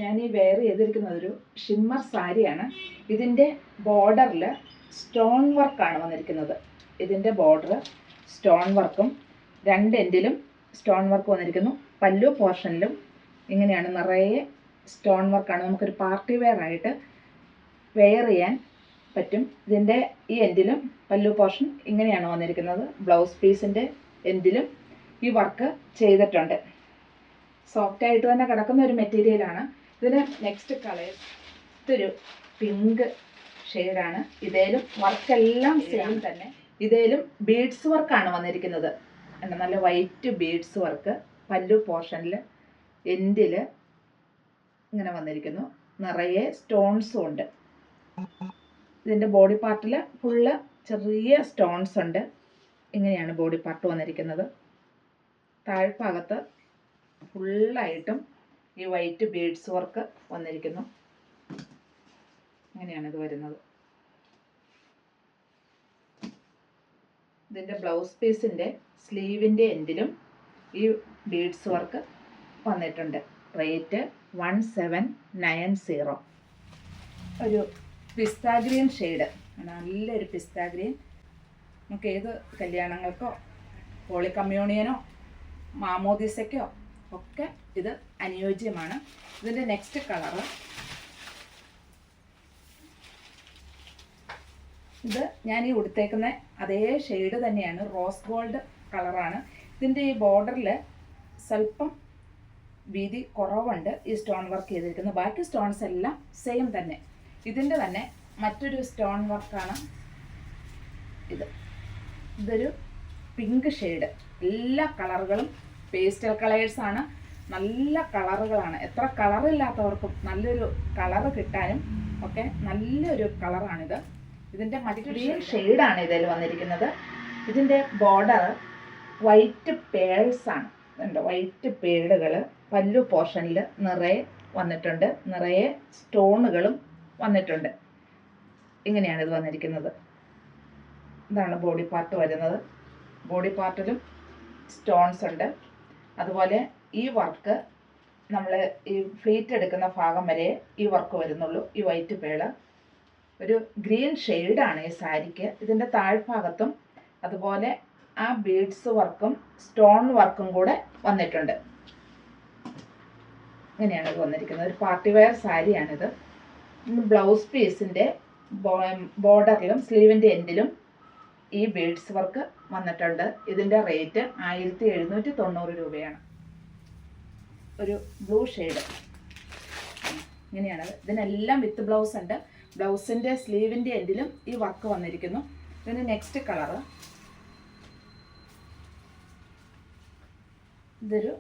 ഞാൻ ഈ വെയർ ചെയ്തിരിക്കുന്നത് ഒരു ഷിമ്മർ സാരിയാണ്. ഇതിൻ്റെ ബോർഡറിൽ സ്റ്റോൺ വർക്കാണ് വന്നിരിക്കുന്നത്. ഇതിൻ്റെ ബോർഡർ സ്റ്റോൺ വർക്കും രണ്ട് എൻഡിലും സ്റ്റോൺ വർക്ക് വന്നിരിക്കുന്നു. പല്ലു പോർഷനിലും ഇങ്ങനെയാണ്, നിറയെ സ്റ്റോൺ വർക്കാണ്. നമുക്കൊരു പാർട്ടി വെയർ ആയിട്ട് വെയർ ചെയ്യാൻ പറ്റും. ഇതിൻ്റെ ഈ എൻഡിലും പല്ലു പോർഷൻ ഇങ്ങനെയാണ് വന്നിരിക്കുന്നത്. ബ്ലൗസ് പീസിൻ്റെ എൻഡിലും ഈ വർക്ക് ചെയ്തിട്ടുണ്ട്. സോഫ്റ്റായിട്ട് തന്നെ കിടക്കുന്ന ഒരു മെറ്റീരിയലാണ്. ഇതിന് നെക്സ്റ്റ് കളർ ഇതൊരു പിങ്ക് ഷെയ്ഡാണ്. ഇതേലും വർക്കെല്ലാം സെയിം തന്നെ. ഇതേലും ബീഡ്സ് വർക്കാണ് വന്നിരിക്കുന്നത്. നല്ല വൈറ്റ് ബീഡ്സ് വർക്ക് പല്ലു പോർഷനിൽ എൻഡിൽ ഇങ്ങനെ വന്നിരിക്കുന്നു. നിറയെ സ്റ്റോൺസും ഉണ്ട്. ഇതിൻ്റെ ബോഡി പാർട്ടിൽ ഫുള്ള് ചെറിയ സ്റ്റോൺസ് ഉണ്ട്. ഇങ്ങനെയാണ് ബോഡി പാർട്ട് വന്നിരിക്കുന്നത്. താഴ്ഭാഗത്ത് ഫുള്ളായിട്ടും ഈ വൈറ്റ് ബീഡ്സ് വർക്ക് വന്നിരിക്കുന്നു. ഇങ്ങനെയാണ് ഇത് വരുന്നത്. ഇതിൻ്റെ ബ്ലൗസ് പീസിൻ്റെ സ്ലീവിൻ്റെ എൻഡിലും ഈ ബീഡ്സ് വർക്ക് വന്നിട്ടുണ്ട്. റേറ്റ് 1790. ഒരു പിസ്ത ഗ്രീൻ ഷെയ്ഡ്, നല്ലൊരു പിസ്ത ഗ്രീൻ. നമുക്ക് ഏത് കല്യാണങ്ങൾക്കോ ഹോളി കമ്മ്യൂണിയനോ മാമോദീസയ്ക്കോ ഒക്കെ ഇത് അനുയോജ്യമാണ്. ഇതിൻ്റെ നെക്സ്റ്റ് കളറ് ഇത് ഞാൻ ഈ ഉടുത്തേക്കുന്ന അതേ ഷെയ്ഡ് തന്നെയാണ്, റോസ് ഗോൾഡ് കളറാണ്. ഇതിൻ്റെ ഈ ബോർഡറിൽ സ്വല്പം വീതി കുറവുണ്ട് ഈ സ്റ്റോൺ വർക്ക് ചെയ്തിരിക്കുന്നത്. ബാക്കി സ്റ്റോൺസ് എല്ലാം സെയിം തന്നെ. ഇതിൻ്റെ തന്നെ മറ്റൊരു സ്റ്റോൺ വർക്കാണ് ഇത്. ഇതൊരു പിങ്ക് ഷെയ്ഡ്. എല്ലാ കളറുകളും പേസ്റ്റൽ കളേഴ്സാണ്, നല്ല കളറുകളാണ്. എത്ര കളറില്ലാത്തവർക്കും നല്ലൊരു കളറ് കിട്ടാനും ഒക്കെ നല്ലൊരു കളറാണിത്. ഇതിൻ്റെ മറ്റൊരു ഷെയ്ഡാണ് ഇതിൽ വന്നിരിക്കുന്നത്. ഇതിൻ്റെ ബോർഡർ വൈറ്റ് പേൾസാണ്. ഉണ്ട് വൈറ്റ് പേളുകൾ പല്ലു പോർഷനിൽ നിറയെ വന്നിട്ടുണ്ട്. നിറയെ സ്റ്റോണുകളും വന്നിട്ടുണ്ട്. ഇങ്ങനെയാണ് ഇത് വന്നിരിക്കുന്നത്. ഇതാണ് ബോഡി പാർട്ട് വരുന്നത്. ബോഡി പാർട്ടിലും സ്റ്റോൺസ് ഉണ്ട്. അതുപോലെ ഈ വർക്ക് നമ്മൾ ഈ ഫ്ലീറ്റ് എടുക്കുന്ന ഭാഗം വരെ ഈ വർക്ക് വരുന്നുള്ളൂ. ഈ വൈറ്റ് പേള് ഒരു ഗ്രീൻ ഷെയ്ഡാണ് ഈ സാരിക്ക്. ഇതിൻ്റെ താഴ്ഭാഗത്തും അതുപോലെ ആ ബീഡ്സ് വർക്കും സ്റ്റോൺ വർക്കും കൂടെ വന്നിട്ടുണ്ട്. ഇങ്ങനെയാണ് ഇത് വന്നിരിക്കുന്നത്. ഒരു പാർട്ടി വെയർ സാരിയാണിത്. ബ്ലൗസ് പീസിൻ്റെ ബോർഡറിലും സ്ലീവിൻ്റെ എൻഡിലും ഈ ബീഡ്സ് വർക്ക് വന്നിട്ടുണ്ട്. ഇതിൻ്റെ റേറ്റ് 1790 രൂപയാണ്. ഒരു ബ്ലൂ ഷെയ്ഡ് ഇങ്ങനെയാണ്. ഇതിനെല്ലാം വിത്ത് ബ്ലൗസ് ഉണ്ട്. ബ്ലൗസിൻ്റെ സ്ലീവിൻ്റെ എൻഡിലും ഈ വർക്ക് വന്നിരിക്കുന്നു. ഇതിന് നെക്സ്റ്റ് കളറ് ഇതൊരു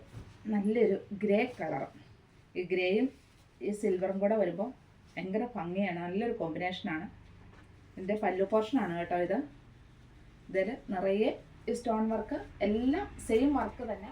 നല്ലൊരു ഗ്രേ കളർ. ഈ ഗ്രേയും ഈ സിൽവറും കൂടെ വരുമ്പോൾ ഭയങ്കര ഭംഗിയാണ്. നല്ലൊരു കോമ്പിനേഷനാണ്. ഇതിൻ്റെ പല്ലു പോർഷനാണ് കേട്ടോ ഇത്. ഇതിൽ നിറയെ ഈ സ്റ്റോൺ വർക്ക്, എല്ലാം സെയിം വർക്ക് തന്നെ.